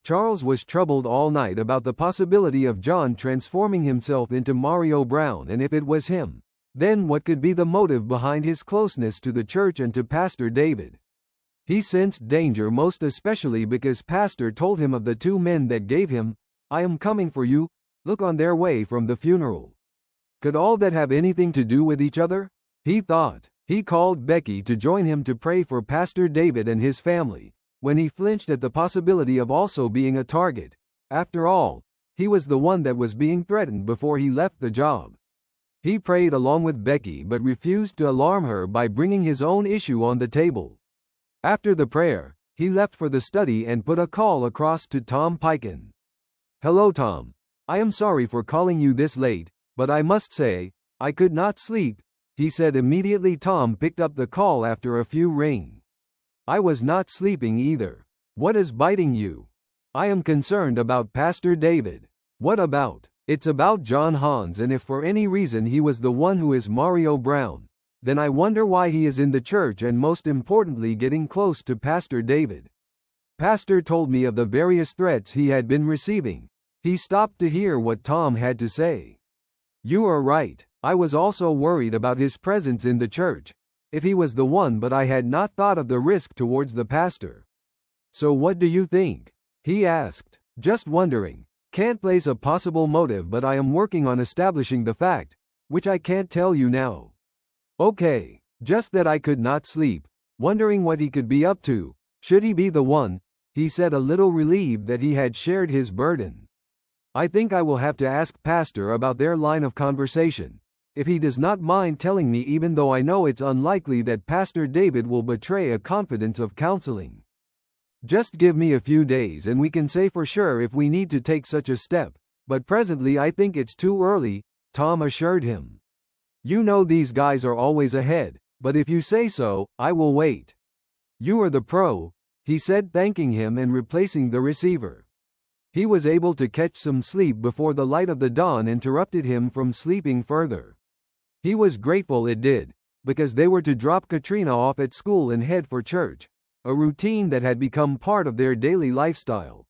Charles was troubled all night about the possibility of John transforming himself into Mario Brown, and if it was him, then what could be the motive behind his closeness to the church and to Pastor David? He sensed danger, most especially because Pastor told him of the two men that gave him, "I am coming for you," look on their way from the funeral. Could all that have anything to do with each other? He thought. He called Becky to join him to pray for Pastor David and his family, when he flinched at the possibility of also being a target. After all, he was the one that was being threatened before he left the job. He prayed along with Becky but refused to alarm her by bringing his own issue on the table. After the prayer, he left for the study and put a call across to Tom Piken. "Hello Tom. I am sorry for calling you this late, but I must say, I could not sleep," he said immediately Tom picked up the call after a few rings. "I was not sleeping either. What is biting you?" "I am concerned about Pastor David." "What about?" "It's about John Hans, and if for any reason he was the one who is Mario Brown, then I wonder why he is in the church and most importantly getting close to Pastor David. Pastor told me of the various threats he had been receiving." He stopped to hear what Tom had to say. "You are right. I was also worried about his presence in the church, if he was the one, but I had not thought of the risk towards the pastor." "So what do you think?" he asked. "Just wondering. Can't place a possible motive, but I am working on establishing the fact, which I can't tell you now." "Okay. Just that I could not sleep, wondering what he could be up to. Should he be the one?" he said, a little relieved that he had shared his burden. "I think I will have to ask Pastor about their line of conversation, if he does not mind telling me, even though I know it's unlikely that Pastor David will betray a confidence of counseling. Just give me a few days and we can say for sure if we need to take such a step, but presently I think it's too early," Tom assured him. "You know these guys are always ahead, but if you say so, I will wait." "You are the pro," he said, thanking him and replacing the receiver. He was able to catch some sleep before the light of the dawn interrupted him from sleeping further. He was grateful it did, because they were to drop Katrina off at school and head for church, a routine that had become part of their daily lifestyle.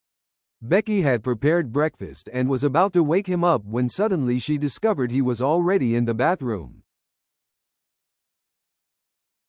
Becky had prepared breakfast and was about to wake him up when suddenly she discovered he was already in the bathroom.